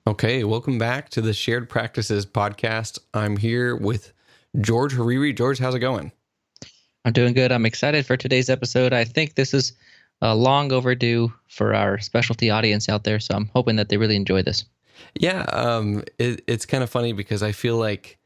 Okay, welcome back to the Shared Practices podcast. I'm here with George Hariri. George, how's it going? I'm doing good. I'm excited for today's episode. I think this is long overdue for our specialty audience out there, so I'm hoping that they really enjoy this. Yeah, it's kind of funny because I feel like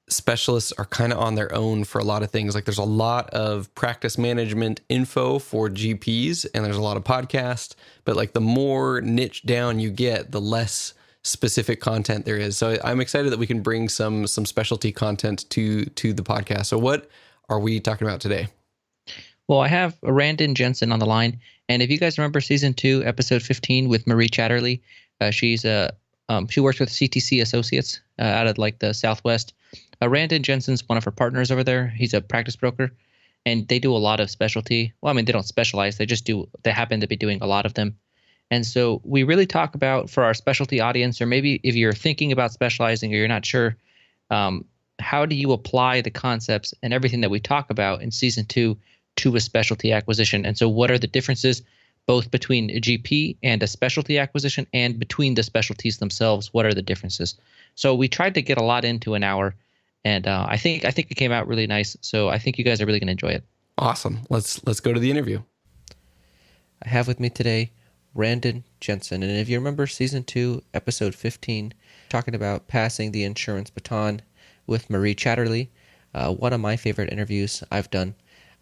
specialists are kind of on their own for a lot of things. Like there's a lot of practice management info for GPs and there's a lot of podcasts, but like the more niche down you get, the less specific content there is. So I'm excited that we can bring some specialty content to the podcast. So what are we talking about today? Well, I have Randon Jensen on the line, and if you guys remember season 2, episode 15 with Marie Chatterley, she works with CTC Associates out of like the Southwest. Randon Jensen's one of her partners over there. He's a practice broker, and they do a lot of specialty. Well, I mean, they don't specialize. They happen to be doing a lot of them. And so we really talk about, for our specialty audience, or maybe if you're thinking about specializing or you're not sure, how do you apply the concepts and everything that we talk about in season 2 to a specialty acquisition? And so what are the differences both between a GP and a specialty acquisition, and between the specialties themselves? What are the differences? So we tried to get a lot into an hour. And I think it came out really nice. So I think you guys are really going to enjoy it. Awesome. Let's go to the interview. I have with me today Randon Jensen. And if you remember season 2, episode 15, talking about passing the insurance baton with Marie Chatterley, one of my favorite interviews I've done.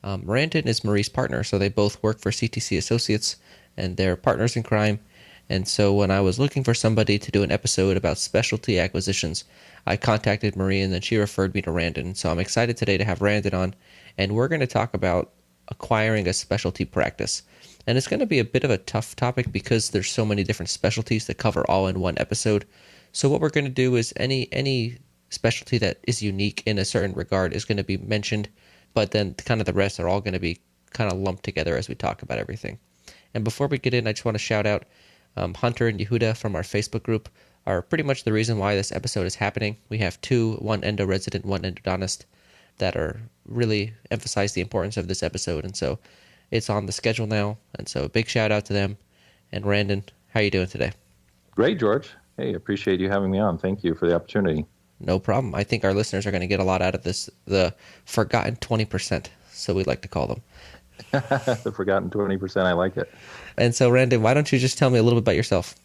Randon is Marie's partner, so they both work for CTC Associates, and they're partners in crime. And so when I was looking for somebody to do an episode about specialty acquisitions, I contacted Marie, and then she referred me to Randon. So I'm excited today to have Randon on, and we're going to talk about acquiring a specialty practice. And it's going to be a bit of a tough topic because there's so many different specialties to cover all in one episode. So what we're going to do is any specialty that is unique in a certain regard is going to be mentioned, but then kind of the rest are all going to be kind of lumped together as we talk about everything. And before we get in, I just want to shout out Hunter and Yehuda from our Facebook group are pretty much the reason why this episode is happening. We have one endo resident, one endodontist, that are really emphasize the importance of this episode, and so it's on the schedule now. And so a big shout out to them. And Randon, how are you doing today? Great, George. Hey, appreciate you having me on. Thank you for the opportunity. No problem. I think our listeners are going to get a lot out of this, the forgotten 20%, so we like to call them. The forgotten 20%, I like it. And so, Randon, why don't you just tell me a little bit about yourself?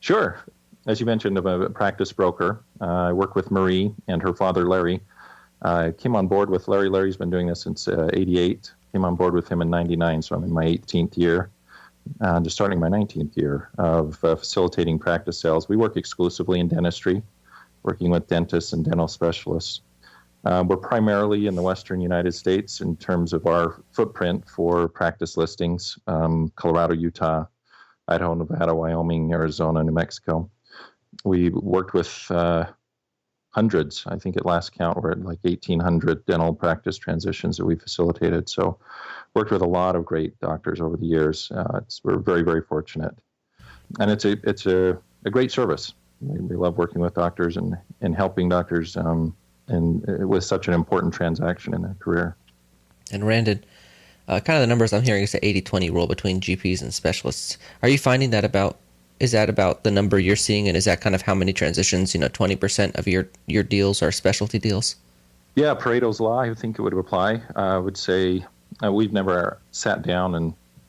Sure. As you mentioned, I'm a practice broker. I work with Marie and her father, Larry. I came on board with Larry. Larry's been doing this since 88. Came on board with him in 99, so I'm in my 18th year. Just starting my 19th year of facilitating practice sales. We work exclusively in dentistry, working with dentists and dental specialists. We're primarily in the Western United States in terms of our footprint for practice listings, Colorado, Utah, Idaho, Nevada, Wyoming, Arizona, New Mexico. We worked with hundreds. I think at last count we're at like 1,800 dental practice transitions that we facilitated. So worked with a lot of great doctors over the years. We're very, very fortunate. And it's a great service. We love working with doctors and helping doctors and with such an important transaction in their career. And Randon, kind of the numbers I'm hearing is the 80-20 rule between GPs and specialists. Are you finding that is that about the number you're seeing, and is that kind of how many transitions, 20% of your deals are specialty deals? Yeah, Pareto's law, I think it would apply. I would say we've never sat down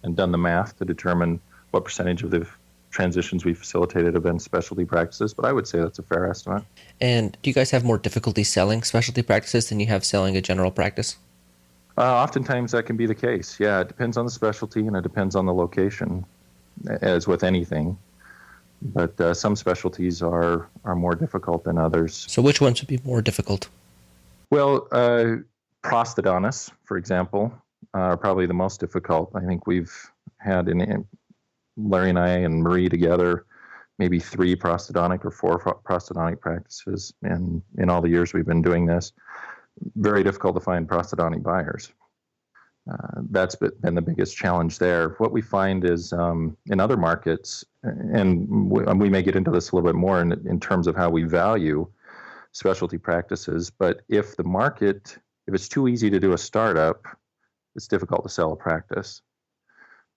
and done the math to determine what percentage of the transitions we facilitated have been specialty practices, but I would say that's a fair estimate. And do you guys have more difficulty selling specialty practices than you have selling a general practice? Oftentimes that can be the case. Yeah, it depends on the specialty and it depends on the location, as with anything. But some specialties are more difficult than others. So which ones would be more difficult? Well, prosthodontists, for example, are probably the most difficult. I think we've had Larry and I and Marie together, maybe 3 prosthodontic or 4 prosthodontic practices in all the years we've been doing this. Very difficult to find prosthodontic buyers. That's been the biggest challenge there. What we find is in other markets, and we may get into this a little bit more in terms of how we value specialty practices, but if it's too easy to do a startup, it's difficult to sell a practice.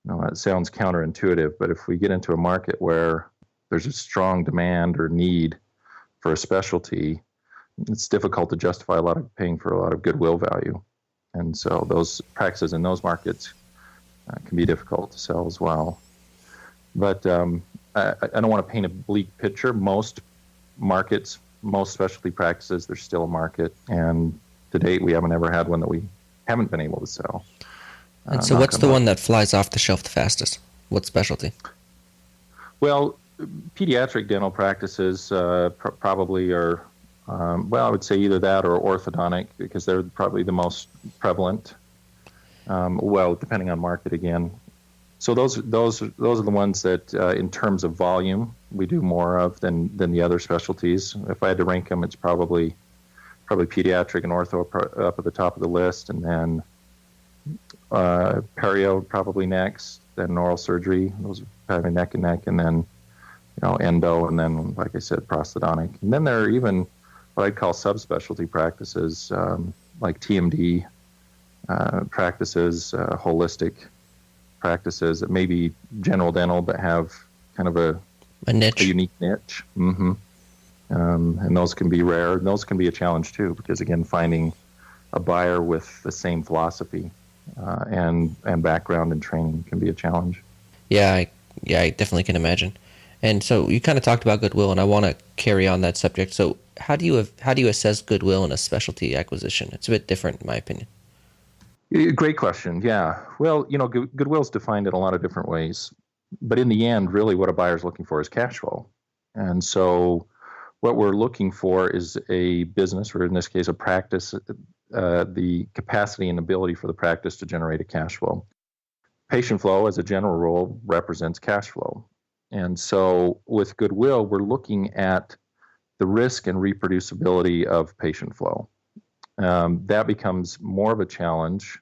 Now, that sounds counterintuitive, but if we get into a market where there's a strong demand or need for a specialty, it's difficult to justify paying for a lot of goodwill value. And so those practices in those markets can be difficult to sell as well. But I don't want to paint a bleak picture. Most markets, most specialty practices, there's still a market. And to date, we haven't ever had one that we haven't been able to sell. And so what's the one that flies off the shelf the fastest? What specialty? Well, pediatric dental practices probably are, I would say either that or orthodontic, because they're probably the most prevalent. Depending on market again. So those are the ones that, in terms of volume, we do more of than the other specialties. If I had to rank them, it's probably pediatric and ortho up at the top of the list, and then perio probably next, then oral surgery. Those are probably neck and neck, and then endo, and then, like I said, prosthodontic. And then there are even what I'd call subspecialty practices, like TMD practices, holistic practices that may be general dental but have kind of a niche, a unique niche. Mm-hmm. And those can be rare. And those can be a challenge too, because again, finding a buyer with the same philosophy and background and training can be a challenge. Yeah, I definitely can imagine. And so you kind of talked about Goodwill, and I want to carry on that subject. So how do you assess Goodwill in a specialty acquisition? It's a bit different, in my opinion. Great question. Yeah. Well, Goodwill is defined in a lot of different ways, but in the end, really what a buyer is looking for is cash flow. And so what we're looking for is a business, or in this case, a practice, the capacity and ability for the practice to generate a cash flow. Patient flow, as a general rule, represents cash flow. And so with Goodwill, we're looking at the risk and reproducibility of patient flow. That becomes more of a challenge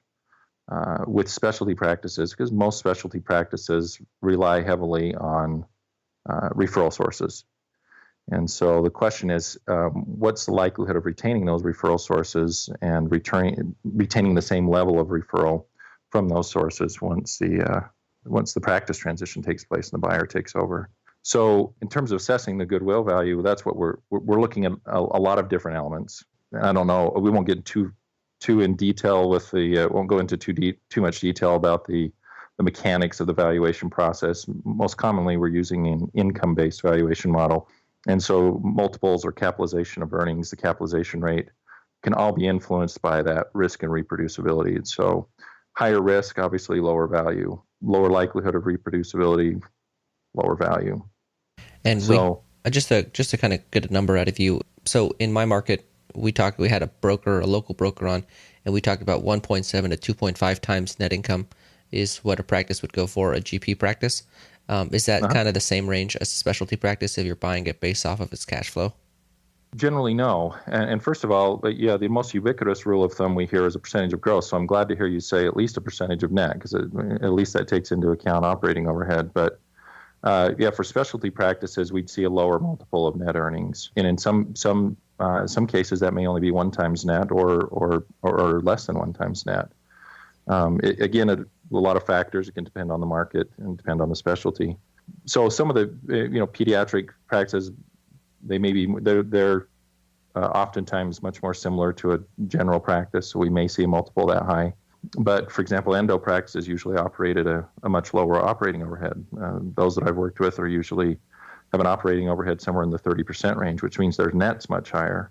with specialty practices, because most specialty practices rely heavily on referral sources. And so the question is, what's the likelihood of retaining those referral sources and retaining the same level of referral from those sources once the practice transition takes place and the buyer takes over? So in terms of assessing the goodwill value, that's what we're looking at a lot of different elements. I don't know, we won't get too in detail with won't go into too much detail about the mechanics of the valuation process. Most commonly, we're using an income-based valuation model. And so multiples or capitalization of earnings, the capitalization rate, can all be influenced by that risk and reproducibility. And so higher risk, obviously lower value, lower likelihood of reproducibility, lower value. And so just to kind of get a number out of you. So in my market, we had a local broker on, and we talked about 1.7 to 2.5 times net income is what a practice would go for, a GP practice. Is that kind of the same range as a specialty practice if you're buying it based off of its cash flow? Generally, no. And first of all, the most ubiquitous rule of thumb we hear is a percentage of gross. So I'm glad to hear you say at least a percentage of net, because at least that takes into account operating overhead. But for specialty practices, we'd see a lower multiple of net earnings. And in some cases, that may only be 1 times net or less than 1 times net. A lot of factors. It can depend on the market and depend on the specialty. So some of the pediatric practices, they're oftentimes much more similar to a general practice, so we may see a multiple that high. But for example, endo practices usually operate at a much lower operating overhead. Those that I've worked with are usually have an operating overhead somewhere in the 30% range, which means their net's much higher.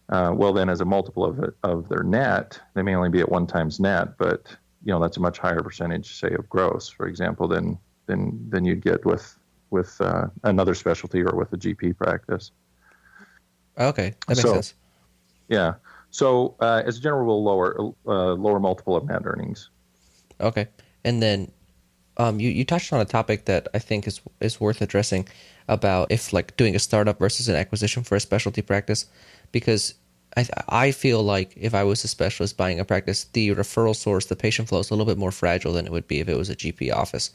Then as a multiple of their net, they may only be at 1 times net, but that's a much higher percentage, say, of gross, for example, than you'd get with another specialty or with a GP practice. Okay, that makes sense. Yeah. So as a general rule, lower multiple of net earnings. Okay, and then you touched on a topic that I think is worth addressing about if doing a startup versus an acquisition for a specialty practice, because I feel like if I was a specialist buying a practice, the referral source, the patient flow is a little bit more fragile than it would be if it was a GP office,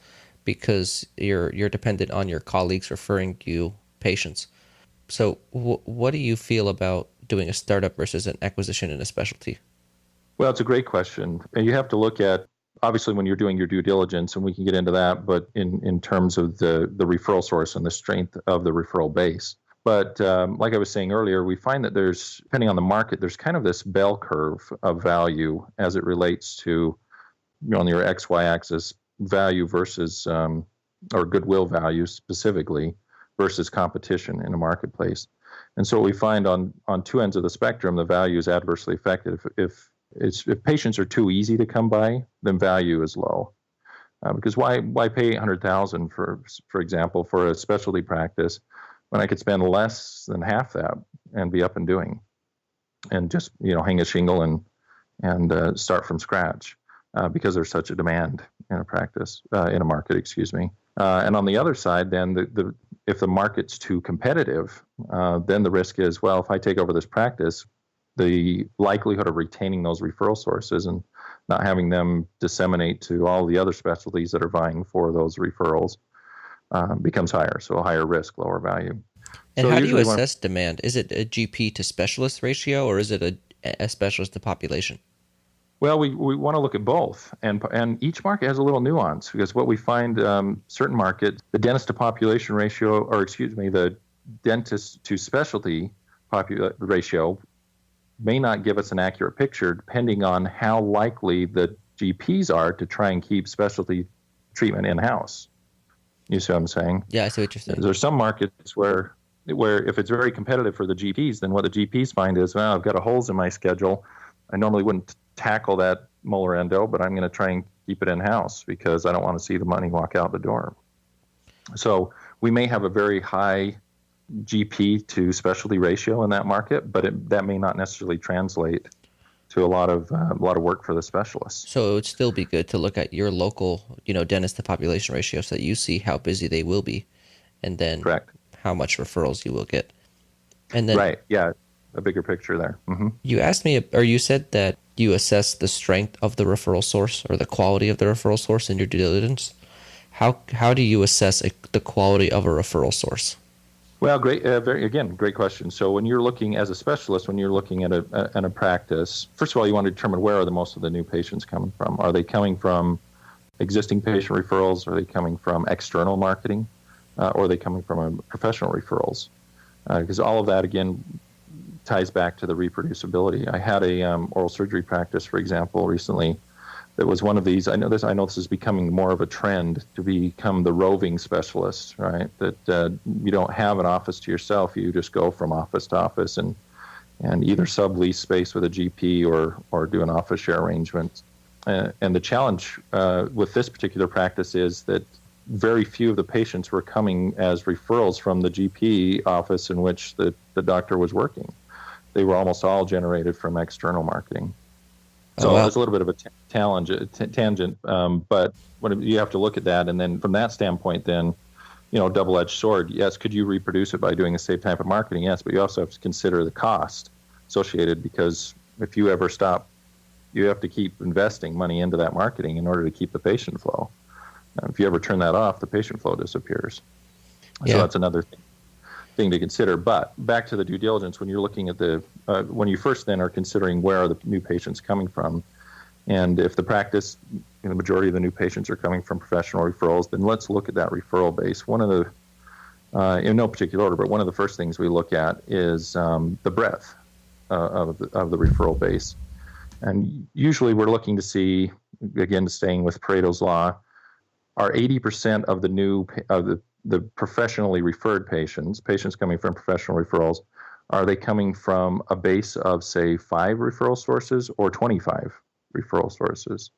because you're dependent on your colleagues referring you patients. So what do you feel about doing a startup versus an acquisition in a specialty? Well, it's a great question. And you have to look at obviously when you're doing your due diligence, and we can get into that, but in terms of the referral source and the strength of the referral base. But like I was saying earlier, we find that there's, depending on the market, there's kind of this bell curve of value as it relates to, on your XY axis, value versus, or goodwill value specifically, versus competition in a marketplace. And so what we find on two ends of the spectrum, the value is adversely affected. If patients are too easy to come by, then value is low. Because why pay $800,000 for example, for a specialty practice when I could spend less than half that and be up and doing, and just hang a shingle and start from scratch, because there's such a demand in a practice, in a market, excuse me. And on the other side, then if the market's too competitive, then the risk is, well, if I take over this practice, the likelihood of retaining those referral sources and not having them disseminate to all the other specialties that are vying for those referrals becomes higher. So a higher risk, lower value. And so how do you assess demand? Is it a GP to specialist ratio, or is it a specialist to population? Well, we want to look at both, and each market has a little nuance, because what we find, certain markets, the dentist to population ratio, or excuse me, the dentist to specialty ratio may not give us an accurate picture, depending on how likely the GPs are to try and keep specialty treatment in-house. You see what I'm saying? Yeah, I see what you're saying. There's some markets where if it's very competitive for the GPs, then what the GPs find is, well, I've got holes in my schedule. I normally wouldn't tackle that molar endo, but I'm going to try and keep it in-house because I don't want to see the money walk out the door. So we may have a very high GP to specialty ratio in that market, but that may not necessarily translate to a lot of work for the specialists. So it would still be good to look at your local, dentist to population ratio, so that you see how busy they will be, and then Correct. How much referrals you will get. And then right, yeah, a bigger picture there. Mm-hmm. You asked me, or you said that you assess the strength of the referral source or the quality of the referral source in your due diligence. How do you assess the quality of a referral source? Well, great. Great question. So when you're looking as a specialist, when you're looking at a practice, first of all, you want to determine where are the most of the new patients coming from. Are they coming from existing patient referrals? Are they coming from external marketing? Or are they coming from professional referrals? Because all of that, again, ties back to the reproducibility. I had a oral surgery practice, for example, recently that was one of these. I know this is becoming more of a trend to become the roving specialist, right? That you don't have an office to yourself. You just go from office to office and either sublease space with a GP or do an office share arrangement. And the challenge with this particular practice is that very few of the patients were coming as referrals from the GP office in which the doctor was working. They were almost all generated from external marketing. So it's a little bit of a tangent, but you have to look at that, and then from that standpoint, then, double-edged sword. Yes, could you reproduce it by doing the same type of marketing? Yes, but you also have to consider the cost associated, because if you ever stop, you have to keep investing money into that marketing in order to keep the patient flow. If you ever turn that off, the patient flow disappears. Yeah. So that's another thing to consider. But back to the due diligence, when you're looking at when you first then are considering where are the new patients coming from, and if the practice, the majority of the new patients are coming from professional referrals, then let's look at that referral base. One of the, in no particular order, but one of the first things we look at is the breadth of the referral base. And usually we're looking to see, again, staying with Pareto's law, are 80% of the professionally referred patients coming from professional referrals, are they coming from a base of, say, 5 referral sources or 25 referral sources?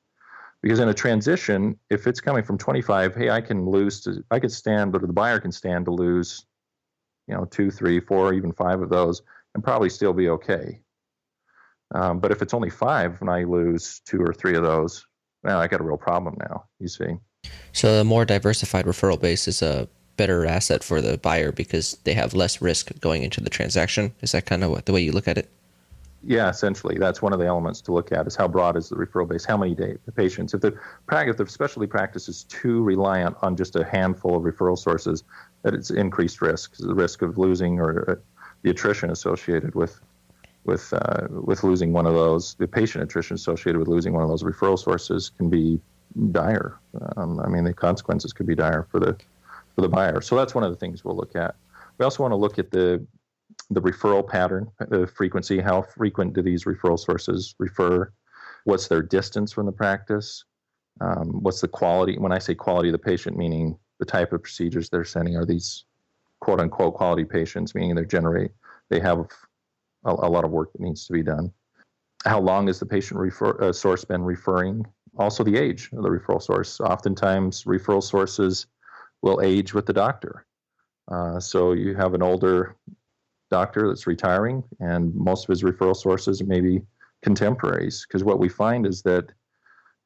Because in a transition, if it's coming from 25, hey, I could stand, but the buyer can stand to lose, 2, 3, 4, even 5 of those, and probably still be okay. But if it's only 5 and I lose 2 or 3 of those, well, I got a real problem now, you see. So the more diversified referral base is a better asset for the buyer because they have less risk going into the transaction. Is that kind of the way you look at it? Yeah, essentially. That's one of the elements to look at, is how broad is the referral base, how many patients. If the specialty practice is too reliant on just a handful of referral sources, that it's increased risk, the risk of losing or the attrition associated with with losing one of those. The patient attrition associated with losing one of those referral sources can be dire. The consequences could be dire for the buyer. So that's one of the things we'll look at. We also want to look at the referral pattern, the frequency. How frequent do these referral sources refer? What's their distance from the practice? What's the quality? When I say quality of the patient, meaning the type of procedures they're sending, are these quote unquote quality patients, meaning they have a lot of work that needs to be done. How long has the patient source been referring? Also the age of the referral source. Oftentimes referral sources will age with the doctor. So you have an older doctor that's retiring, and most of his referral sources are maybe contemporaries, because what we find is that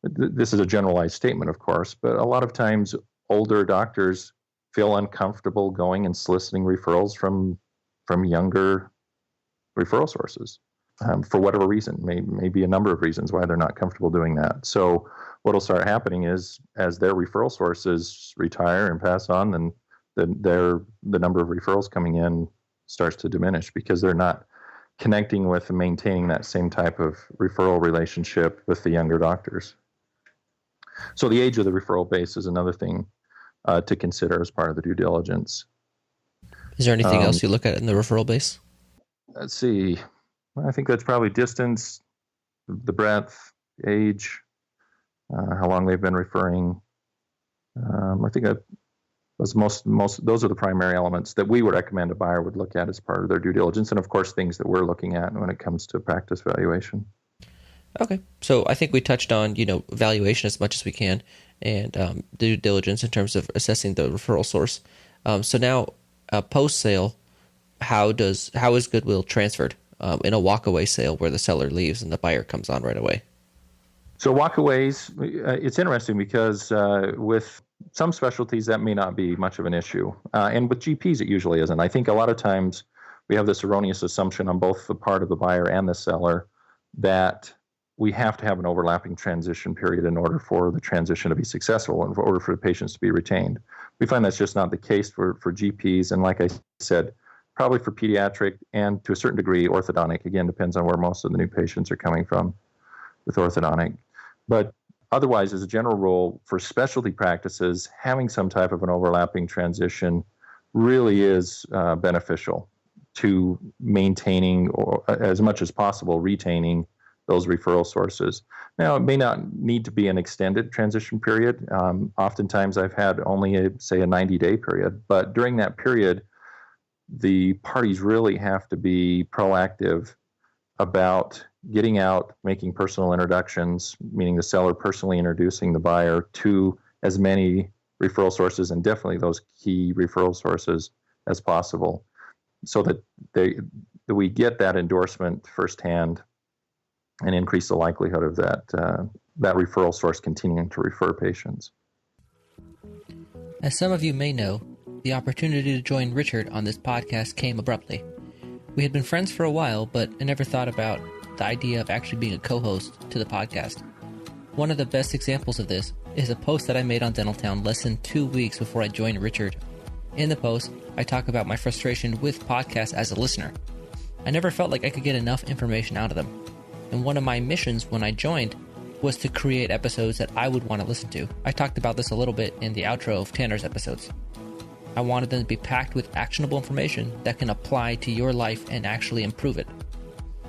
this is a generalized statement, of course, but a lot of times older doctors feel uncomfortable going and soliciting referrals from younger referral sources for whatever reason. May be a number of reasons why they're not comfortable doing that. So what will start happening is, as their referral sources retire and pass on, then the number of referrals coming in starts to diminish, because they're not connecting with and maintaining that same type of referral relationship with the younger doctors. So the age of the referral base is another thing to consider as part of the due diligence. Is there anything else you look at in the referral base? Let's see. I think that's probably distance, the breadth, age, how long they've been referring. I think those are the primary elements that we would recommend a buyer would look at as part of their due diligence, and of course things that we're looking at when it comes to practice valuation. Okay, so I think we touched on valuation as much as we can, and due diligence in terms of assessing the referral source. So now post sale, how is Goodwill transferred in a walkaway sale where the seller leaves and the buyer comes on right away? So walkaways, it's interesting because with some specialties that may not be much of an issue, and with GPs it usually isn't. I think a lot of times we have this erroneous assumption on both the part of the buyer and the seller that we have to have an overlapping transition period in order for the transition to be successful and in order for the patients to be retained. We find that's just not the case for GPs, and like I said, probably for pediatric and to a certain degree orthodontic. Again, depends on where most of the new patients are coming from with orthodontic. But otherwise, as a general rule, for specialty practices, having some type of an overlapping transition really is beneficial to maintaining, or as much as possible, retaining those referral sources. Now, it may not need to be an extended transition period. Oftentimes, I've had only a 90-day period, but during that period, the parties really have to be proactive about getting out, making personal introductions, meaning the seller personally introducing the buyer to as many referral sources, and definitely those key referral sources as possible, so that we get that endorsement firsthand and increase the likelihood of that referral source continuing to refer patients. As some of you may know, the opportunity to join Richard on this podcast came abruptly. We had been friends for a while, but I never thought about the idea of actually being a co-host to the podcast. One of the best examples of this is a post that I made on Dentaltown less than 2 weeks before I joined Richard. In the post, I talk about my frustration with podcasts as a listener. I never felt like I could get enough information out of them. And one of my missions when I joined was to create episodes that I would want to listen to. I talked about this a little bit in the outro of Tanner's episodes. I wanted them to be packed with actionable information that can apply to your life and actually improve it.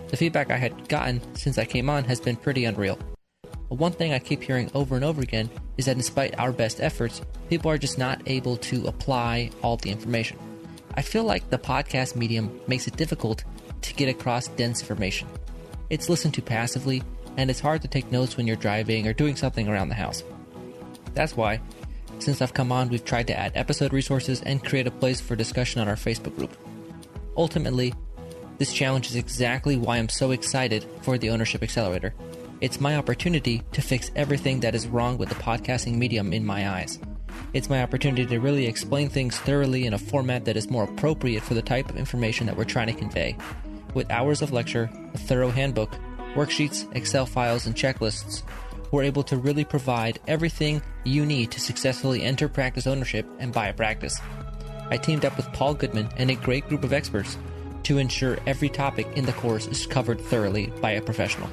The feedback I had gotten since I came on has been pretty unreal. But one thing I keep hearing over and over again is that despite our best efforts, people are just not able to apply all the information. I feel like the podcast medium makes it difficult to get across dense information. It's listened to passively, and it's hard to take notes when you're driving or doing something around the house. That's why, since I've come on, we've tried to add episode resources and create a place for discussion on our Facebook group. Ultimately, this challenge is exactly why I'm so excited for the Ownership Accelerator. It's my opportunity to fix everything that is wrong with the podcasting medium in my eyes. It's my opportunity to really explain things thoroughly in a format that is more appropriate for the type of information that we're trying to convey. With hours of lecture, a thorough handbook, worksheets, Excel files, and checklists, we're able to really provide everything you need to successfully enter practice ownership and buy a practice. I teamed up with Paul Goodman and a great group of experts to ensure every topic in the course is covered thoroughly by a professional.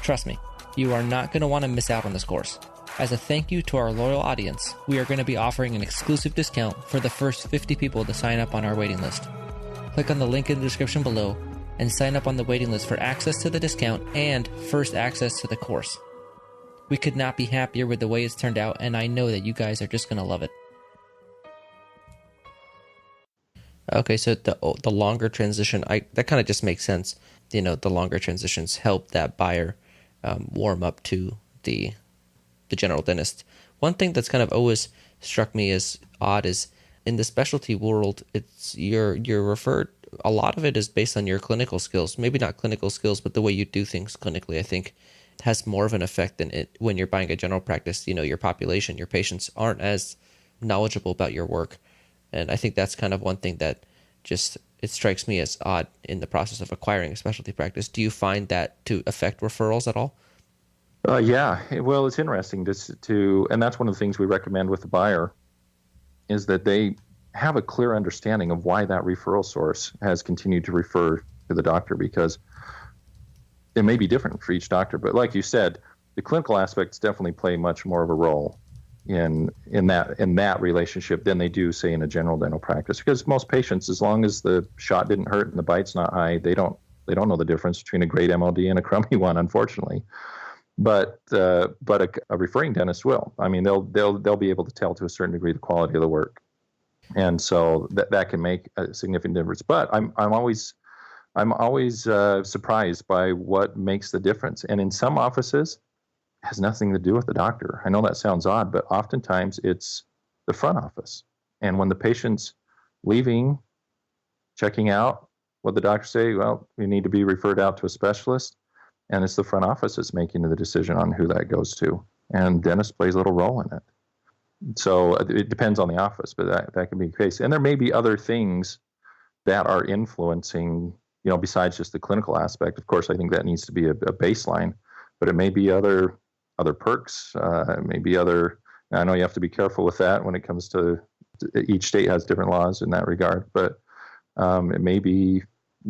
Trust me, you are not going to want to miss out on this course. As a thank you to our loyal audience, we are going to be offering an exclusive discount for the first 50 people to sign up on our waiting list. Click on the link in the description below and sign up on the waiting list for access to the discount and first access to the course. We could not be happier with the way it's turned out, and I know that you guys are just going to love it. Okay, so the longer transition, that kind of just makes sense. You know, the longer transitions help that buyer warm up to the general dentist. One thing that's kind of always struck me as odd is in the specialty world, it's you're referred. A lot of it is based on your clinical skills. Maybe not clinical skills, but the way you do things clinically, I think, has more of an effect than it when you're buying a general practice. You know, your population, your patients aren't as knowledgeable about your work. And I think that's kind of one thing that it strikes me as odd in the process of acquiring a specialty practice. Do you find that to affect referrals at all? Yeah. Well, it's interesting and that's one of the things we recommend with the buyer is that they have a clear understanding of why that referral source has continued to refer to the doctor, because it may be different for each doctor. But like you said, the clinical aspects definitely play much more of a role in that relationship than they do, say, in a general dental practice. Because most patients, as long as the shot didn't hurt and the bite's not high, they don't know the difference between a great MOD and a crummy one, unfortunately. But a referring dentist will. I mean, they'll be able to tell to a certain degree the quality of the work, and so that can make a significant difference. But I'm always surprised by what makes the difference. And in some offices, it has nothing to do with the doctor. I know that sounds odd, but oftentimes it's the front office. And when the patient's leaving, checking out, what the doctor say, well, you need to be referred out to a specialist. And it's the front office that's making the decision on who that goes to. And dentist plays a little role in it. So it depends on the office, but that can be the case. And there may be other things that are influencing, besides just the clinical aspect. Of course, I think that needs to be a baseline, but it may be other perks, maybe other, I know you have to be careful with that when it comes to each state has different laws in that regard, but it may be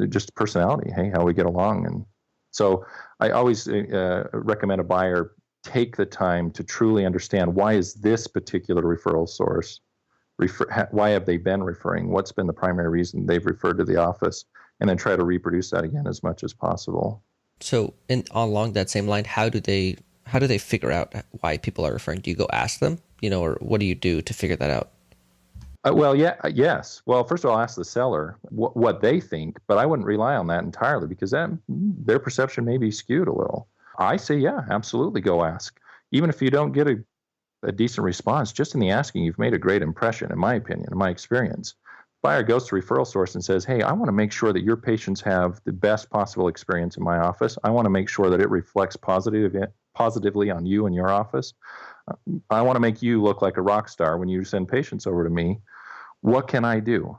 just personality, hey, how we get along. And so I always recommend a buyer take the time to truly understand, why is this particular referral source, why have they been referring, what's been the primary reason they've referred to the office, and then try to reproduce that again as much as possible. So along that same line, how do they figure out why people are referring? Do you go ask them, or what do you do to figure that out? Yes. Well, first of all, ask the seller what they think, but I wouldn't rely on that entirely, because their perception may be skewed a little. I say, yeah, absolutely go ask. Even if you don't get a decent response, just in the asking, you've made a great impression, in my opinion, in my experience. Buyer goes to referral source and says, hey, I want to make sure that your patients have the best possible experience in my office. I want to make sure that it reflects positively on you and your office. I want to make you look like a rock star when you send patients over to me. What can I do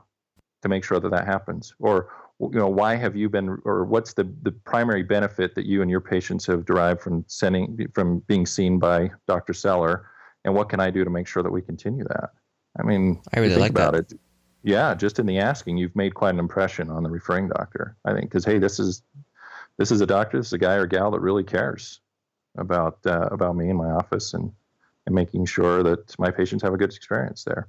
to make sure that happens? Or, why have you been, or what's the primary benefit that you and your patients have derived from being seen by Dr. Seller? And what can I do to make sure that we continue that? I mean, I really like about that. It. Yeah, just in the asking, you've made quite an impression on the referring doctor, I think, because, hey, this is a doctor, this is a guy or gal that really cares about me and my office and making sure that my patients have a good experience there.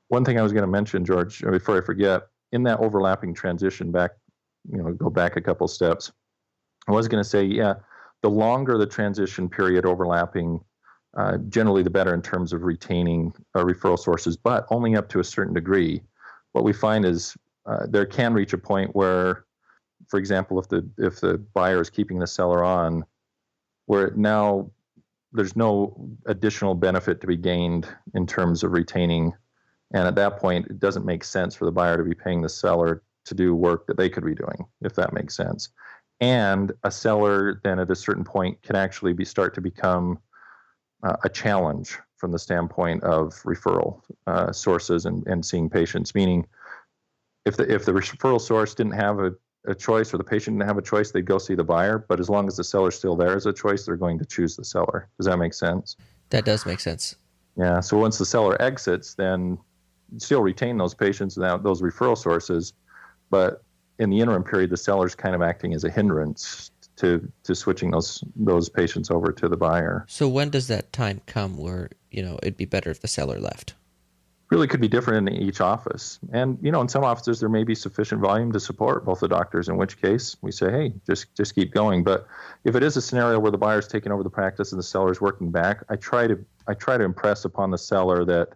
One thing I was going to mention, George, before I forget, in that overlapping transition go back a couple steps, I was going to say, yeah, the longer the transition period overlapping, generally the better in terms of retaining referral sources, but only up to a certain degree. What we find is there can reach a point where, for example, if the buyer is keeping the seller on, where now there's no additional benefit to be gained in terms of retaining. And at that point, it doesn't make sense for the buyer to be paying the seller to do work that they could be doing, if that makes sense. And a seller then at a certain point can actually start to become a challenge from the standpoint of referral sources and seeing patients. Meaning, if the referral source didn't have a choice, or the patient didn't have a choice, they'd go see the buyer. But as long as the seller's still there as a choice, they're going to choose the seller. Does that make sense? That does make sense. Yeah. So once the seller exits, then still retain those patients and those referral sources, but in the interim period, the seller's kind of acting as a hindrance to switching those patients over to the buyer. So when does that time come where, it'd be better if the seller left? Really could be different in each office. And, in some offices, there may be sufficient volume to support both the doctors, in which case we say, hey, just keep going. But if it is a scenario where the buyer's taking over the practice and the seller's working back, I try to impress upon the seller that,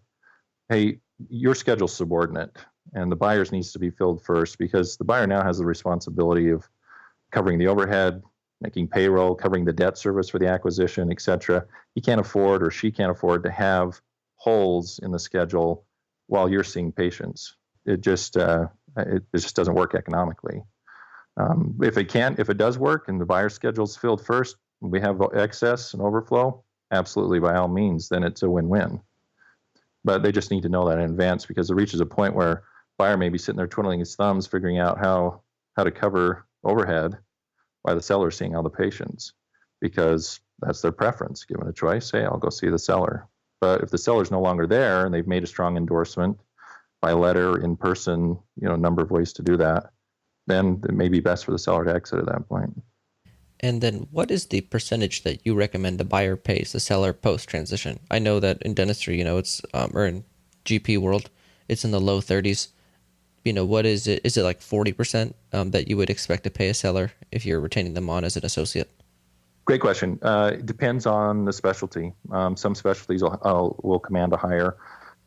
hey, your schedule's subordinate and the buyer's needs to be filled first, because the buyer now has the responsibility of covering the overhead, making payroll, covering the debt service for the acquisition, et cetera. He can't afford, or she can't afford, to have holes in the schedule while you're seeing patients. It just doesn't work economically. If it does work and the buyer's schedule's filled first, we have excess and overflow, absolutely, by all means, then it's a win-win. But they just need to know that in advance, because it reaches a point where buyer may be sitting there twiddling his thumbs, figuring out how to cover overhead while the seller's seeing all the patients, because that's their preference. Given a choice, hey, I'll go see the seller. But if the seller's no longer there and they've made a strong endorsement by letter, in person, a number of ways to do that, then it may be best for the seller to exit at that point. And then what is the percentage that you recommend the buyer pays the seller post-transition? I know that in dentistry, it's, or in GP world, it's in the low 30s. What is it? Is it like 40% that you would expect to pay a seller if you're retaining them on as an associate? Great question. It depends on the specialty. Some specialties will command a higher.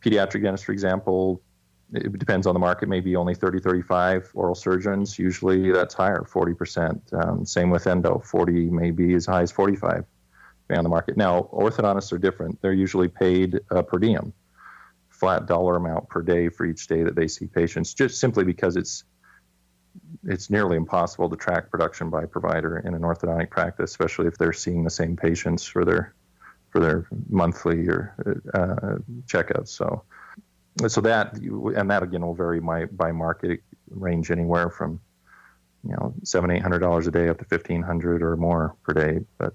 Pediatric dentistry, for example, it depends on the market, maybe only 30, 35. Oral surgeons, usually that's higher, 40%. Same with endo, 40, maybe as high as 45, depending on the market. Now, orthodontists are different. They're usually paid per diem, flat dollar amount per day for each day that they see patients, just simply because it's nearly impossible to track production by provider in an orthodontic practice, especially if they're seeing the same patients for their monthly or checkups. So that again will vary by market. It range anywhere from $700-800 a day up to $1,500 or more per day, but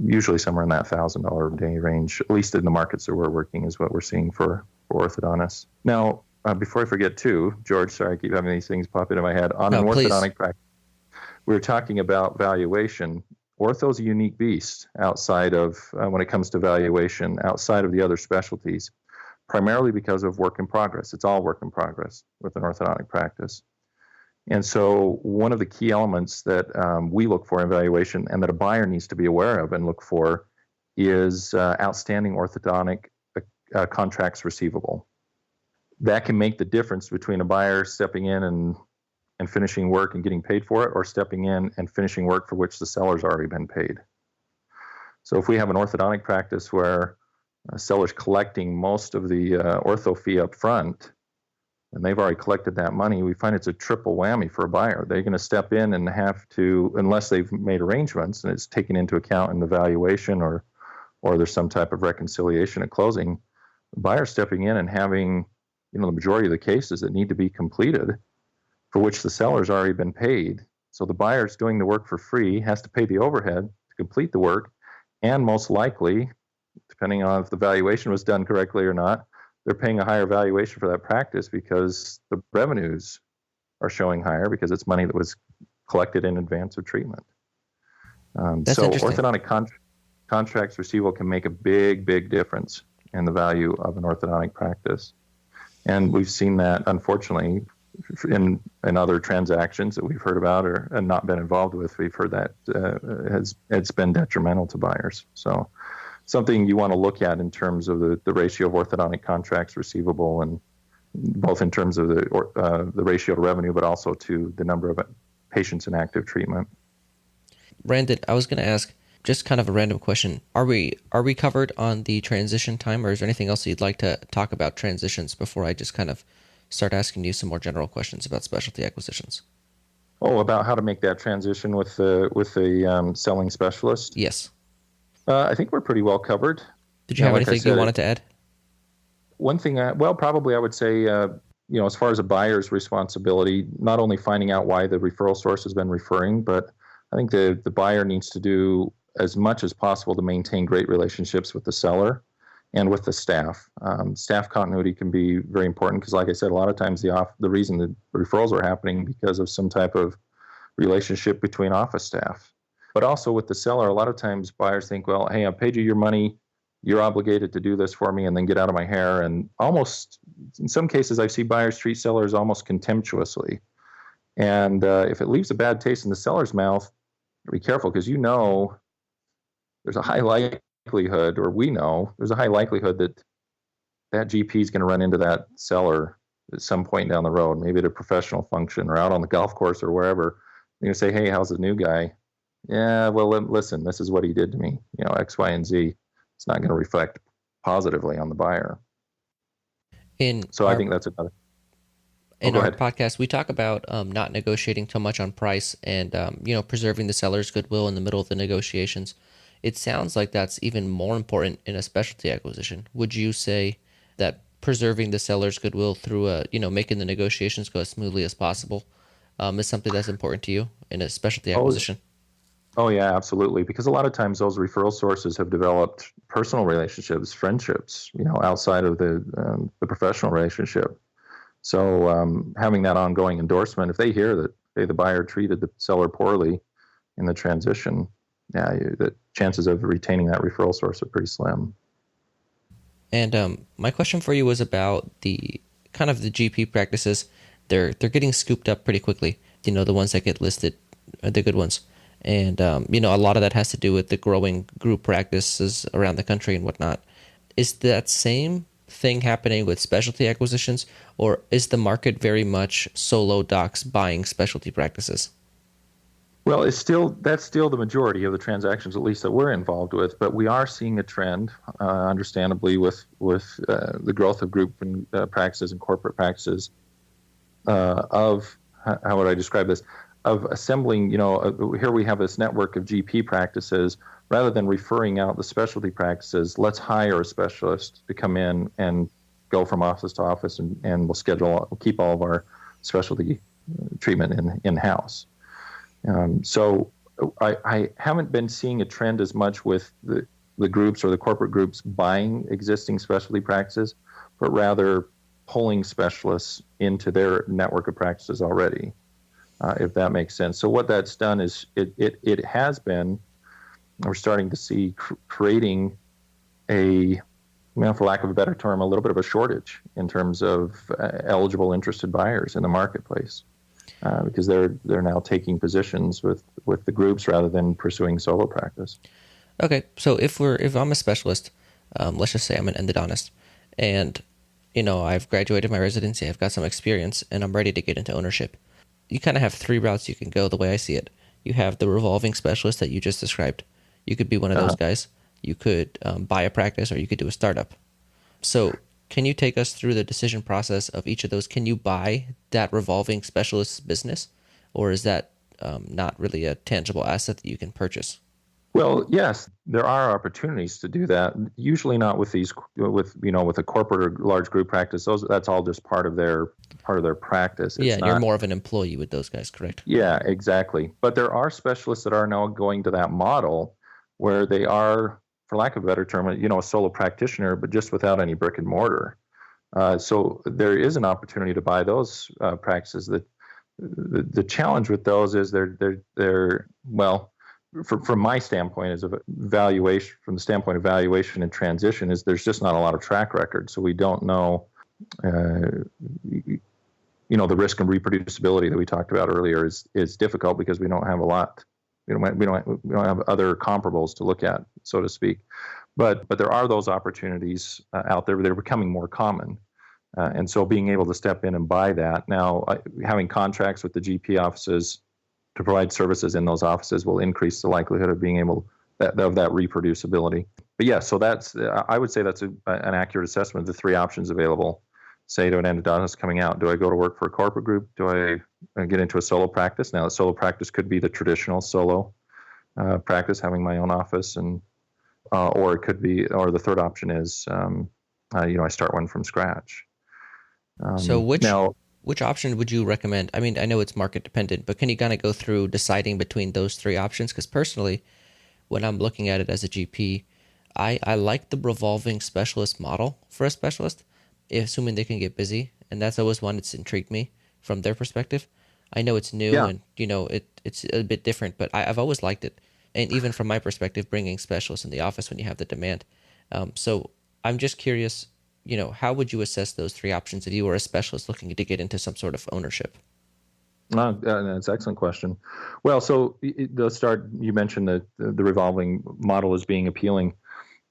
usually somewhere in that $1,000 a day range, at least in the markets that we're working, is what we're seeing for orthodontists. Now, before I forget too, George, sorry, I keep having these things pop into my head. On an orthodontic practice, we were talking about valuation. Ortho's a unique beast outside of, when it comes to valuation, outside of the other specialties, primarily because of work in progress. It's all work in progress with an orthodontic practice. And so one of the key elements that we look for in valuation, and that a buyer needs to be aware of and look for, is outstanding orthodontic contracts receivable. That can make the difference between a buyer stepping in and finishing work and getting paid for it, or stepping in and finishing work for which the seller's already been paid. So if we have an orthodontic practice where a seller's collecting most of the ortho fee up front, and they've already collected that money, we find it's a triple whammy for a buyer. They're going to step in and have to, unless they've made arrangements and it's taken into account in the valuation, or there's some type of reconciliation at closing, the buyer stepping in and having the majority of the cases that need to be completed for which the seller's already been paid. So the buyer's doing the work for free, has to pay the overhead to complete the work, and most likely, depending on if the valuation was done correctly or not, they're paying a higher valuation for that practice because the revenues are showing higher, because it's money that was collected in advance of treatment. So orthodontic contracts receivable can make a big, big difference in the value of an orthodontic practice. And we've seen that, unfortunately, in other transactions that we've heard about and not been involved with. We've heard that it's been detrimental to buyers. So something you want to look at in terms of the ratio of orthodontic contracts receivable, and both in terms of the ratio to revenue, but also to the number of patients in active treatment. Randon, I was going to ask just kind of a random question. Are we covered on the transition time, or is there anything else you'd like to talk about transitions before I just kind of start asking you some more general questions about specialty acquisitions? Oh, about how to make that transition with the selling specialist? Yes. I think we're pretty well covered. Did you have anything you wanted to add? One thing, probably I would say, as far as a buyer's responsibility, not only finding out why the referral source has been referring, but I think the buyer needs to do as much as possible to maintain great relationships with the seller and with the staff. Staff continuity can be very important because, like I said, a lot of times the reason the referrals are happening because of some type of relationship between office staff. But also with the seller, a lot of times buyers think, well, hey, I paid you your money, you're obligated to do this for me, and then get out of my hair. And almost, in some cases, I see buyers treat sellers almost contemptuously. And if it leaves a bad taste in the seller's mouth, be careful, because there's a high likelihood, or we know there's a high likelihood that that GP is going to run into that seller at some point down the road, maybe at a professional function or out on the golf course or wherever. You're going to say, hey, how's the new guy? Yeah, well, listen, this is what he did to me, X, Y, and Z. It's not going to reflect positively on the buyer. I think that's another. In our podcast, we talk about not negotiating too much on price and, preserving the seller's goodwill in the middle of the negotiations. It sounds like that's even more important in a specialty acquisition. Would you say that preserving the seller's goodwill through, making the negotiations go as smoothly as possible is something that's important to you in a specialty acquisition? Oh, yeah, absolutely. Because a lot of times those referral sources have developed personal relationships, friendships, outside of the professional relationship. So having that ongoing endorsement, if they hear that, hey, the buyer treated the seller poorly in the transition, the chances of retaining that referral source are pretty slim. And my question for you was about the kind of the GP practices. They're getting scooped up pretty quickly. The ones that get listed are the good ones. And, a lot of that has to do with the growing group practices around the country and whatnot. Is that same thing happening with specialty acquisitions, or is the market very much solo docs buying specialty practices? Well, that's still the majority of the transactions, at least that we're involved with. But we are seeing a trend, understandably, with the growth of group and practices and corporate practices. Of how would I describe this? Of assembling, here we have this network of GP practices. Rather than referring out the specialty practices, let's hire a specialist to come in and go from office to office, and we'll keep all of our specialty treatment in-house. So I haven't been seeing a trend as much with the groups or the corporate groups buying existing specialty practices, but rather pulling specialists into their network of practices already, if that makes sense. So what that's done is it has been, we're starting to see creating for lack of a better term, a little bit of a shortage in terms of eligible interested buyers in the marketplace. Because they're now taking positions with the groups rather than pursuing solo practice. Okay, so if I'm a specialist, let's just say I'm an endodontist, and I've graduated my residency, I've got some experience, and I'm ready to get into ownership. You kind of have three routes you can go, the way I see it. You have the revolving specialist that you just described. You could be one of those guys. You could buy a practice, or you could do a startup. So can you take us through the decision process of each of those? Can you buy that revolving specialist business, or is that not really a tangible asset that you can purchase? Well, yes, there are opportunities to do that. Usually not with a corporate or large group practice. That's all just part of their practice. It's you're more of an employee with those guys, correct? Yeah, exactly. But there are specialists that are now going to that model where they are, for lack of a better term, a solo practitioner, but just without any brick and mortar. So there is an opportunity to buy those practices. That the challenge with those is they're from my standpoint, as a valuation, from the standpoint of valuation and transition, is there's just not a lot of track record. So we don't know, the risk and reproducibility that we talked about earlier is difficult because we don't have a lot. We don't have other comparables to look at, so to speak. But there are those opportunities out there. They're becoming more common. And so being able to step in and buy that. Now, having contracts with the GP offices to provide services in those offices will increase the likelihood of being able of that reproducibility. But yeah, so I would say that's an accurate assessment of the three options available. Say to an endodontist coming out, do I go to work for a corporate group? Do I get into a solo practice? Now, the solo practice could be the traditional solo practice, having my own office, or it could be, or the third option is, I start one from scratch. So which option would you recommend? I mean, I know it's market dependent, but can you kind of go through deciding between those three options? Because personally, when I'm looking at it as a GP, I like the revolving specialist model for a specialist, assuming they can get busy. And that's always one that's intrigued me from their perspective. I know it's new and, it's a bit different, but I've always liked it. And even from my perspective, bringing specialists in the office when you have the demand. So I'm just curious, how would you assess those three options if you were a specialist looking to get into some sort of ownership? That's an excellent question. Well, so the start, you mentioned that the revolving model is being appealing,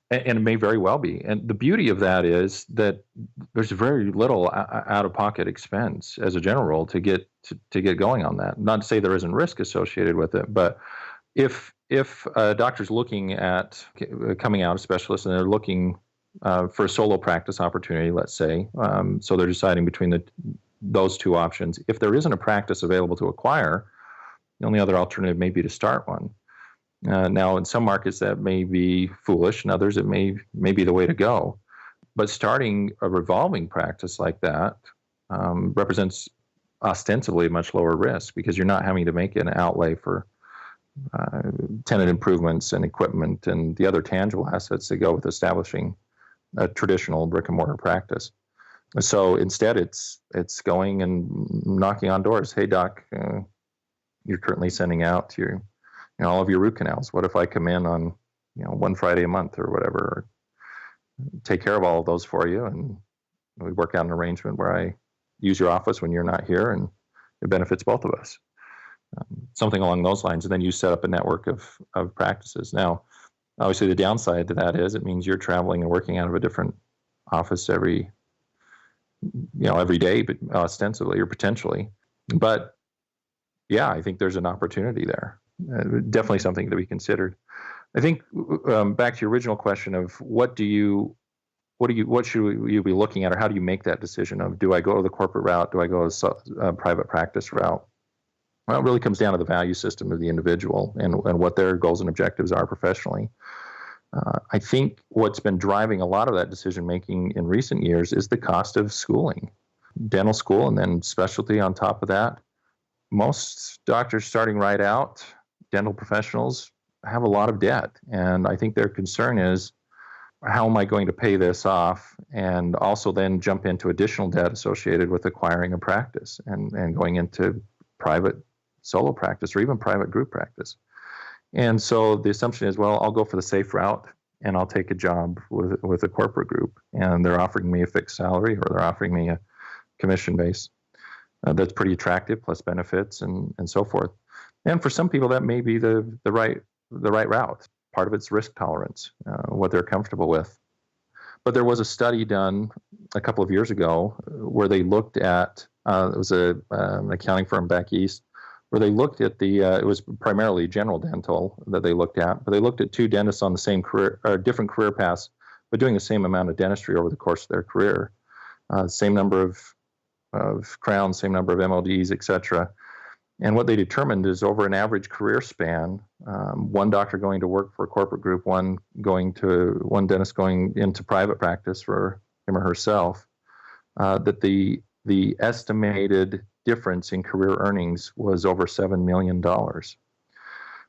and it may very well be. And the beauty of that is that there's very little out-of-pocket expense as a general rule to get going on that. Not to say there isn't risk associated with it, but if a doctor's looking at coming out a specialist and they're looking for a solo practice opportunity, let's say, so they're deciding between those two options. If there isn't a practice available to acquire, the only other alternative may be to start one. Now, in some markets that may be foolish, in others it may be the way to go. But starting a revolving practice like that represents ostensibly a much lower risk because you're not having to make an outlay for tenant improvements and equipment and the other tangible assets that go with establishing a traditional brick and mortar practice. So instead, it's going and knocking on doors. Hey, doc, you're currently sending out all of your root canals. What if I come in on one Friday a month or whatever, or take care of all of those for you, and we work out an arrangement where I use your office when you're not here, and it benefits both of us. Something along those lines, and then you set up a network of practices. Now, obviously, the downside to that is it means you're traveling and working out of a different office every day, but ostensibly or potentially. But yeah, I think there's an opportunity there. Definitely something to be considered. I think back to your original question of what should you be looking at, or how do you make that decision of, do I go the corporate route? Do I go a private practice route? Well, it really comes down to the value system of the individual and what their goals and objectives are professionally. I think what's been driving a lot of that decision-making in recent years is the cost of schooling, dental school, and then specialty on top of that. Most doctors starting right out, dental professionals, have a lot of debt. And I think their concern is, how am I going to pay this off? And also then jump into additional debt associated with acquiring a practice and going into private solo practice or even private group practice. And so the assumption is, well, I'll go for the safe route and I'll take a job with a corporate group, and they're offering me a fixed salary, or they're offering me a commission base that's pretty attractive, plus benefits and so forth. And for some people, that may be the right route. Part of it's risk tolerance, what they're comfortable with. But there was a study done a couple of years ago where they looked at, it was an accounting firm back east, where they looked at it was primarily general dental that they looked at, but they looked at two dentists on the same career, or different career paths, but doing the same amount of dentistry over the course of their career. Same number of crowns, same number of MODs, et cetera. And what they determined is, over an average career span, one doctor going to work for a corporate group, one dentist going into private practice for him or herself, that the estimated difference in career earnings was over $7 million.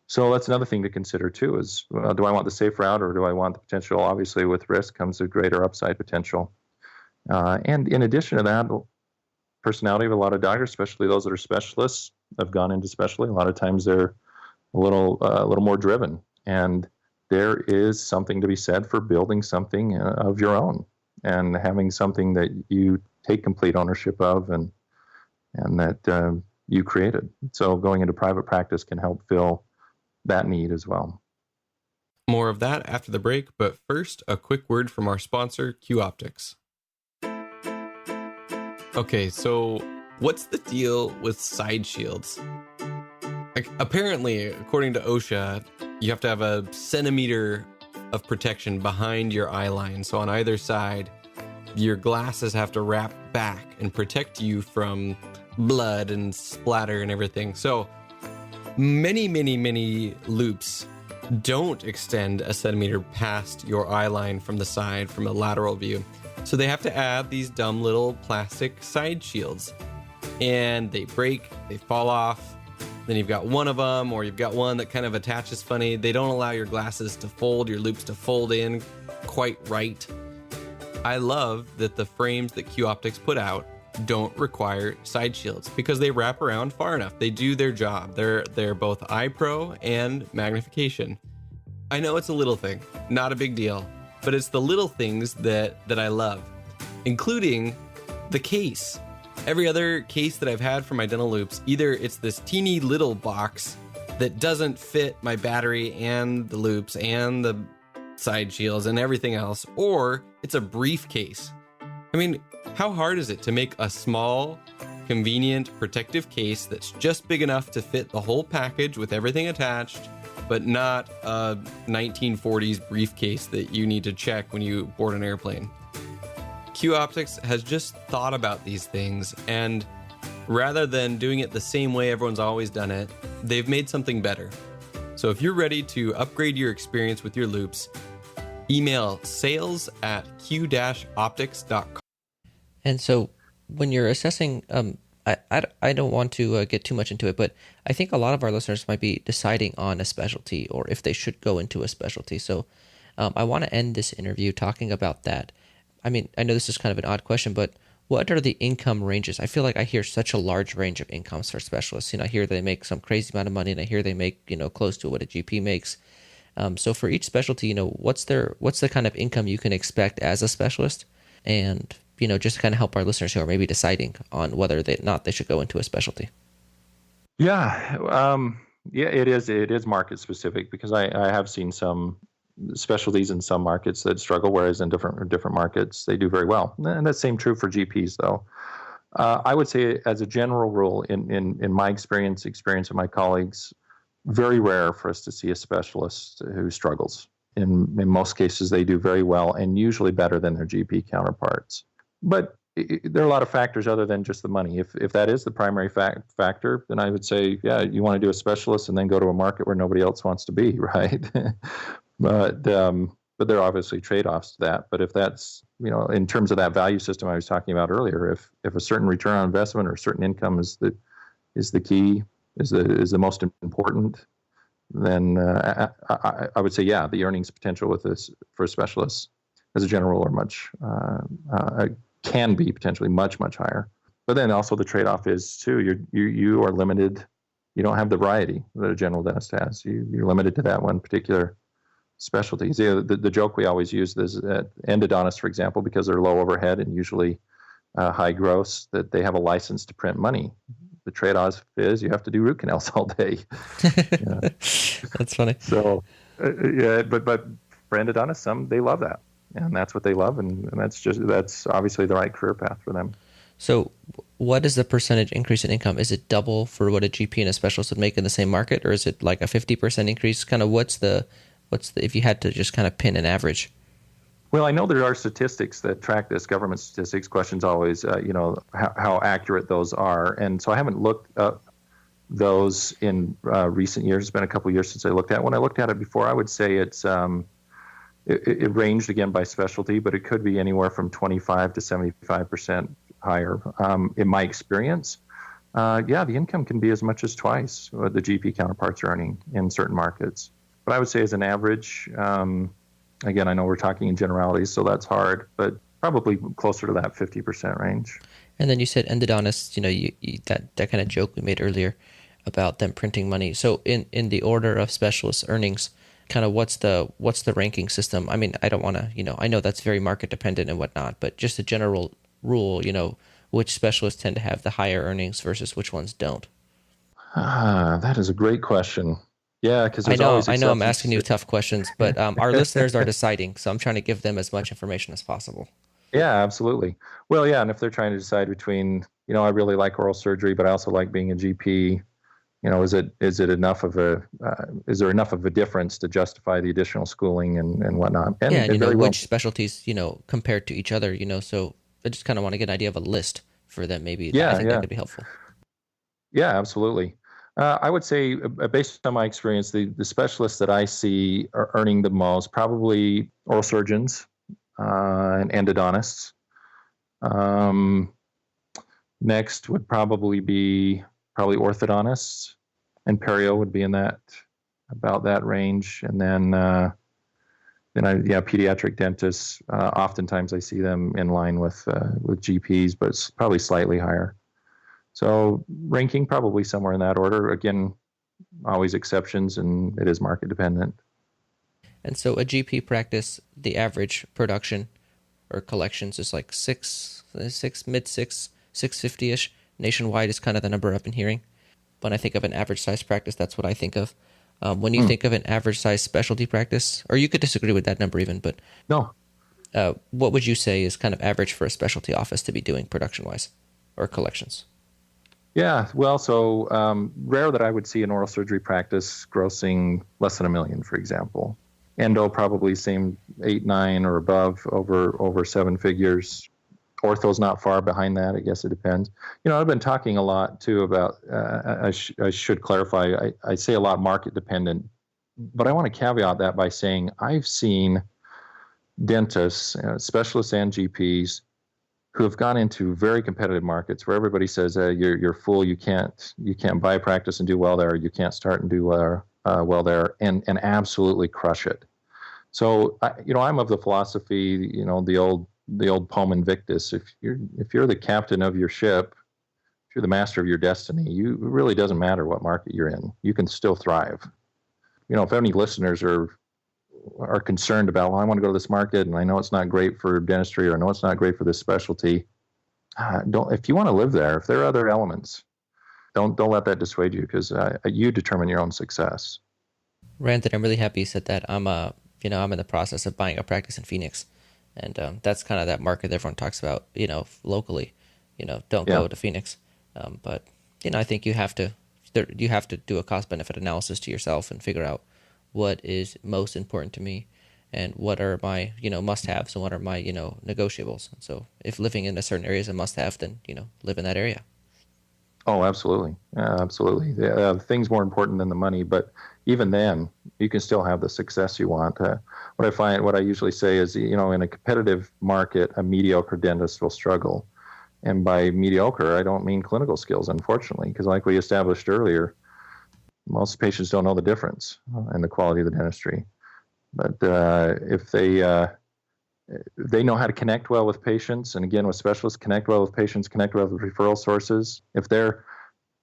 So that's another thing to consider too, is do I want the safe route, or do I want the potential? Obviously, with risk comes a greater upside potential. And in addition to that, personality of a lot of doctors, especially those that are specialists, have gone into specialty. A lot of times they're a little more driven, and there is something to be said for building something of your own and having something that you take complete ownership of and that you created. So going into private practice can help fill that need as well. More of that after the break, but first, a quick word from our sponsor, Q Optics. Okay, so what's the deal with side shields? Apparently, according to OSHA, you have to have a centimeter of protection behind your eye line. So on either side, your glasses have to wrap back and protect you from blood and splatter and everything. So many loops don't extend a centimeter past your eye line from the side, from a lateral view. So they have to add these dumb little plastic side shields, and they break, they fall off, then you've got one of them, or you've got one that kind of attaches funny. They don't allow your glasses to fold, your loops to fold in quite right. I love that the frames that Q Optics put out don't require side shields because they wrap around far enough. They do their job. They're both eye pro and magnification. I know it's a little thing, not a big deal, but it's the little things that I love, including the case. Every other case that I've had for my dental loops, either it's this teeny little box that doesn't fit my battery and the loops and the side shields and everything else, or it's a briefcase. I mean, how hard is it to make a small, convenient, protective case that's just big enough to fit the whole package with everything attached, but not a 1940s briefcase that you need to check when you board an airplane? Q Optics has just thought about these things, and rather than doing it the same way everyone's always done it, they've made something better. So if you're ready to upgrade your experience with your loops, email sales@q-optics.com. And so when you're assessing, I don't want to get too much into it, but I think a lot of our listeners might be deciding on a specialty or if they should go into a specialty. So I want to end this interview talking about that. I mean, I know this is kind of an odd question, but what are the income ranges? I feel like I hear such a large range of incomes for specialists. I hear they make some crazy amount of money, and I hear they make, close to what a GP makes. So for each specialty, what's the kind of income you can expect as a specialist? And, just kind of help our listeners who are maybe deciding on whether they should go into a specialty. Yeah. It is market specific, because I have seen some specialties in some markets that struggle, whereas in different markets they do very well. And that's same true for GPs, though. I would say, as a general rule, in my experience of my colleagues, very rare for us to see a specialist who struggles. In most cases, they do very well, and usually better than their GP counterparts. But there are a lot of factors other than just the money. If that is the primary factor, then I would say, yeah, you want to do a specialist and then go to a market where nobody else wants to be, right? But there are obviously trade-offs to that. But if that's, in terms of that value system I was talking about earlier, if a certain return on investment or a certain income is the key, is the most important, then I would say, yeah, the earnings potential with this for specialists, as a general rule, are much can be potentially much higher. But then also the trade-off is too, you are limited. You don't have the variety that a general dentist has. You're limited to that one particular specialty. The joke we always use is that endodontists, for example, because they're low overhead and usually high gross, that they have a license to print money. The trade-off is you have to do root canals all day. That's funny. So, but for endodontists, they love that, and that's what they love, and that's obviously the right career path for them. So, what is the percentage increase in income? Is it double for what a GP and a specialist would make in the same market, or is it like a 50% increase? Kind of what's the if you had to just kind of pin an average? Well, I know there are statistics that track this, government statistics. Questions always, how accurate those are. And so I haven't looked up those in recent years. It's been a couple of years since I looked at it. When I looked at it before, I would say it ranged again by specialty, but it could be anywhere from 25 to 75% higher. In my experience, the income can be as much as twice what the GP counterparts are earning in certain markets. But I would say as an average, again, I know we're talking in generalities, so that's hard, but probably closer to that 50% range. And then you said endodontists, that kind of joke we made earlier about them printing money. So in the order of specialist earnings, kind of what's the ranking system? I mean, I don't want to, I know that's very market dependent and whatnot, but just a general rule, which specialists tend to have the higher earnings versus which ones don't. That is a great question. Yeah, because I know I'm asking you tough questions, but our listeners are deciding, so I'm trying to give them as much information as possible. Yeah, absolutely. Well, yeah, and if they're trying to decide between, I really like oral surgery, but I also like being a GP, is there enough of a difference to justify the additional schooling and whatnot? And which specialties, compared to each other, so I just kind of want to get an idea of a list for them. Maybe I think that could be helpful. Yeah, absolutely. I would say, based on my experience, the specialists that I see are earning the most, probably oral surgeons and endodontists. Next would probably be orthodontists, and perio would be in about that range. And then pediatric dentists. Oftentimes I see them in line with GPs, but it's probably slightly higher. So ranking probably somewhere in that order. Again, always exceptions, and it is market dependent. And so a GP practice, the average production or collections is like mid 650-ish. Nationwide is kind of the number I've been hearing. When I think of an average size practice, that's what I think of. When you think of an average size specialty practice, or you could disagree with that number even, but no, what would you say is kind of average for a specialty office to be doing production-wise or collections? Yeah, well, so rare that I would see an oral surgery practice grossing less than $1 million, for example. Endo probably same 8, 9 or above, over 7 figures. Ortho's not far behind that. I guess it depends. I've been talking a lot too about. I should clarify. I say a lot market dependent, but I want to caveat that by saying I've seen dentists, specialists, and GPs who have gone into very competitive markets where everybody says you're full, you can't buy a practice and do well there, you can't start and do well there, and absolutely crush it. So I'm of the philosophy, the old poem Invictus. If you're the captain of your ship, if you're the master of your destiny, it really doesn't matter what market you're in. You can still thrive. If any listeners are concerned about, well, I want to go to this market and I know it's not great for dentistry, or I know it's not great for this specialty, if you want to live there, if there are other elements, don't let that dissuade you, because you determine your own success. Randon, I'm really happy you said that. I'm in the process of buying a practice in Phoenix, and that's kind of that market everyone talks about, locally. Don't go to Phoenix, but I think you have to do a cost benefit analysis to yourself and figure out what is most important to me and what are my must-haves and what are my negotiables. And so if living in a certain area is a must-have, then live in that area. Oh, absolutely. Absolutely. Things more important than the money, but even then, you can still have the success you want. What I usually say is, in a competitive market, a mediocre dentist will struggle. And by mediocre, I don't mean clinical skills, unfortunately, because like we established earlier, most patients don't know the difference in the quality of the dentistry. But if they know how to connect well with patients, and again, with specialists, connect well with patients, connect well with referral sources. If their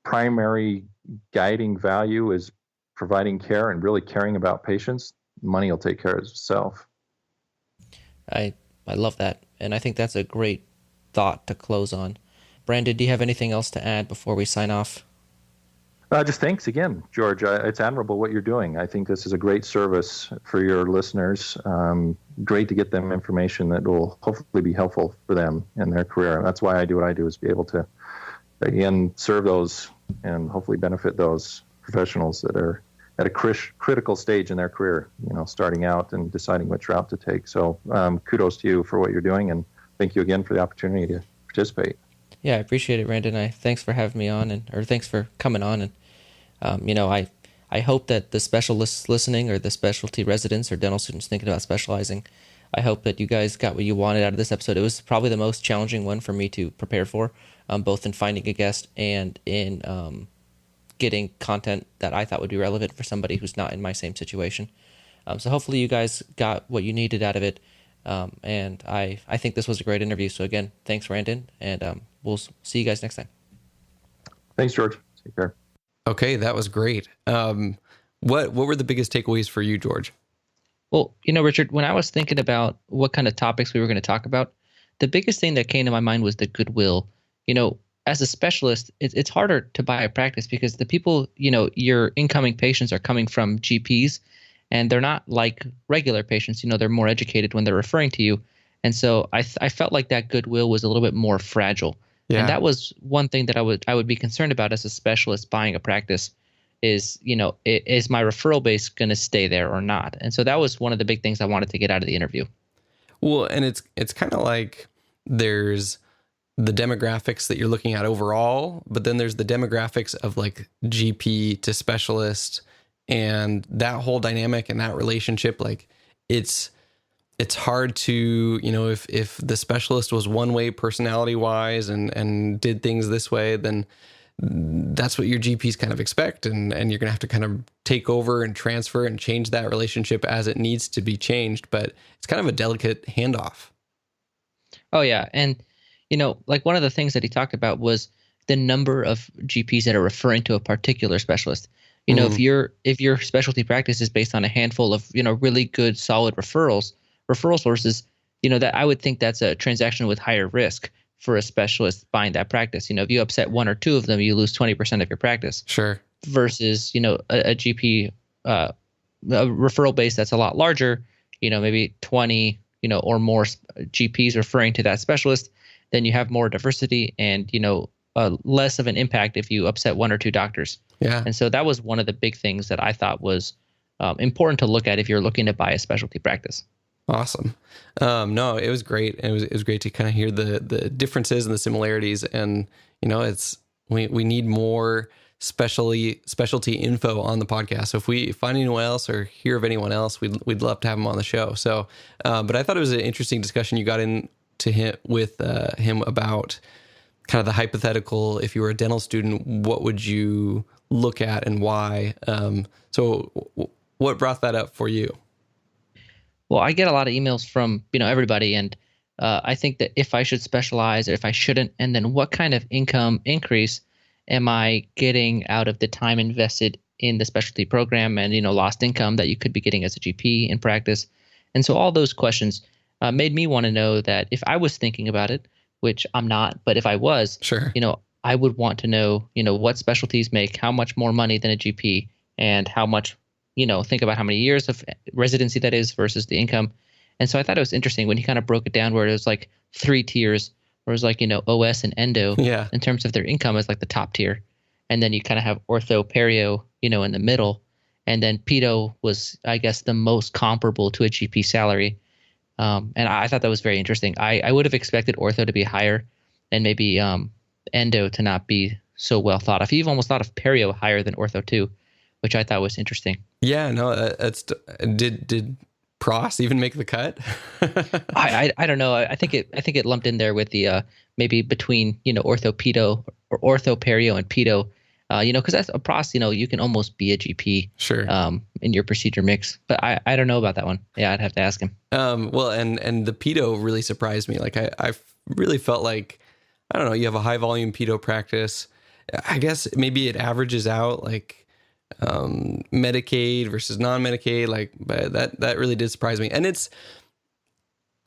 primary guiding value is providing care and really caring about patients, money will take care of itself. I love that. And I think that's a great thought to close on. Brandon, do you have anything else to add before we sign off? Just thanks again, George. It's admirable what you're doing. I think this is a great service for your listeners. Great to get them information that will hopefully be helpful for them in their career. That's why I do what I do, is be able to, again, serve those and hopefully benefit those professionals that are at a critical stage in their career, starting out and deciding which route to take. So kudos to you for what you're doing, and thank you again for the opportunity to participate. Yeah, I appreciate it, Randon. Thanks for having me on, or thanks for coming on. And I hope that the specialists listening, or the specialty residents or dental students thinking about specializing, I hope that you guys got what you wanted out of this episode. It was probably the most challenging one for me to prepare for, both in finding a guest and in getting content that I thought would be relevant for somebody who's not in my same situation. So hopefully you guys got what you needed out of it. And I think this was a great interview. So again, thanks, Randon, and we'll see you guys next time. Thanks, George. Take care. Okay, that was great. What were the biggest takeaways for you, George? Well, Richard, when I was thinking about what kind of topics we were going to talk about, the biggest thing that came to my mind was the Goodwill. As a specialist, it's harder to buy a practice because the people, your incoming patients are coming from GPs, and they're not like regular patients. They're more educated when they're referring to you. And so I felt like that Goodwill was a little bit more fragile. Yeah. And that was one thing that I would be concerned about as a specialist buying a practice is, is my referral base going to stay there or not? And so that was one of the big things I wanted to get out of the interview. Well, and it's kind of like there's the demographics that you're looking at overall, but then there's the demographics of like GP to specialist, and that whole dynamic and that relationship. Like it's hard to, if the specialist was one way personality wise and did things this way, then that's what your GPs kind of expect. And you're going to have to kind of take over and transfer and change that relationship as it needs to be changed. But it's kind of a delicate handoff. Oh, yeah. And, like one of the things that he talked about was the number of GPs that are referring to a particular specialist. If your specialty practice is based on a handful of, really good, solid referral sources, that I would think that's a transaction with higher risk for a specialist buying that practice. If you upset one or two of them, you lose 20% of your practice. Sure. Versus, a GP, a referral base that's a lot larger, maybe 20, or more GPs referring to that specialist, then you have more diversity and, less of an impact if you upset one or two doctors. Yeah. And so that was one of the big things that I thought was important to look at if you're looking to buy a specialty practice. Awesome. No, it was great. It was great to kind of hear the differences and the similarities. And, we need more specialty info on the podcast. So if we find anyone else or hear of anyone else, we'd love to have them on the show. So, but I thought it was an interesting discussion you got into him with him about kind of the hypothetical. If you were a dental student, what would you look at and why? So what brought that up for you? Well, I get a lot of emails from, everybody. And I think that if I should specialize or if I shouldn't, and then what kind of income increase am I getting out of the time invested in the specialty program and, lost income that you could be getting as a GP in practice. And so all those questions made me want to know that if I was thinking about it, which I'm not, but if I was, sure, I would want to know, what specialties make how much more money than a GP and how much, think about how many years of residency that is versus the income. And so I thought it was interesting when he kind of broke it down where it was like 3 tiers, where it was like, OS and endo in terms of their income as like the top tier. And then you kind of have ortho, perio, in the middle. And then pedo was, I guess, the most comparable to a GP salary. And I thought that was very interesting. I would have expected ortho to be higher and maybe endo to not be so well thought of. You've almost thought of perio higher than ortho too, which I thought was interesting. Yeah, no, did Pross even make the cut? I don't know. I think it lumped in there with the maybe between ortho pedo or ortho perio and pedo. Because that's a Pross. You can almost be a GP. Sure. In your procedure mix, but I don't know about that one. Yeah, I'd have to ask him. Well, and the pedo really surprised me. Like I really felt like, I don't know, you have a high volume pedo practice. I guess maybe it averages out like Medicaid versus non-Medicaid, like, but that really did surprise me. And it's,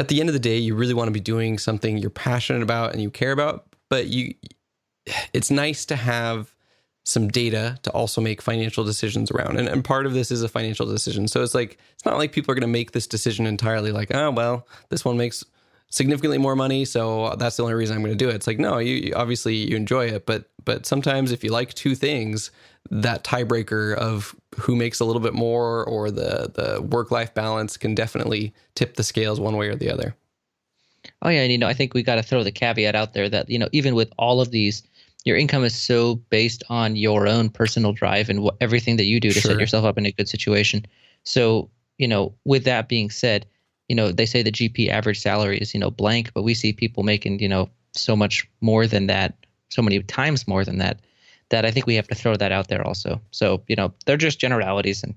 at the end of the day, you really want to be doing something you're passionate about and you care about, but it's nice to have some data to also make financial decisions around. And part of this is a financial decision. So it's like, it's not like people are going to make this decision entirely like, oh, well, this one makes significantly more money, so that's the only reason I'm going to do it. It's like, no, you obviously you enjoy it, but sometimes if you like two things, that tiebreaker of who makes a little bit more or the work-life balance can definitely tip the scales one way or the other. Oh yeah, and I think we got to throw the caveat out there that even with all of these, your income is so based on your own personal drive and everything that you do to set yourself up in a good situation. So with that being said, they say the GP average salary is, blank, but we see people making, so much more than that, so many times more than that I think we have to throw that out there also. So, they're just generalities and,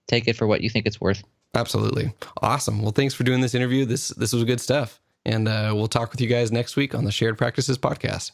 take it for what you think it's worth. Absolutely. Awesome. Well, thanks for doing this interview. This was good stuff. And we'll talk with you guys next week on the Shared Practices podcast.